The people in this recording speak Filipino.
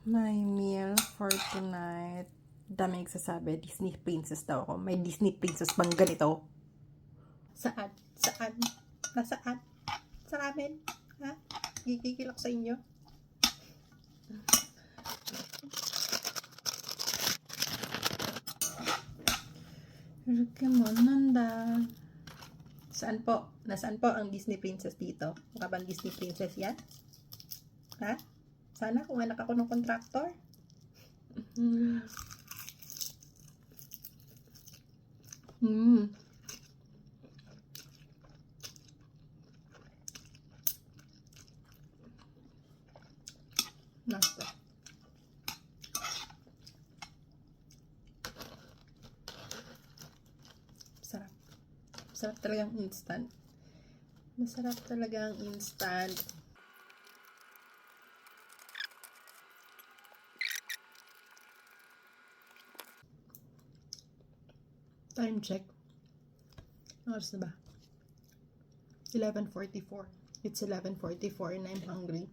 My meal for tonight. Dami nagsasabi, Disney princess daw ako. May Disney princess bang ganito? Saan? Saan? Nasaan? Sa amin? Ha? Gigigil ako sa inyo? Come on, Nanda. Saan po? Nasaan po ang Disney princess dito? Mukha bang Disney princess yan? Ha? Sana kung anak ako ng contractor. Nasta. Sarap. Sarap talagang instant. Masarap talagang instant. Time check. Ano oras na ba? 11:44. It's 11:44 and I'm hungry.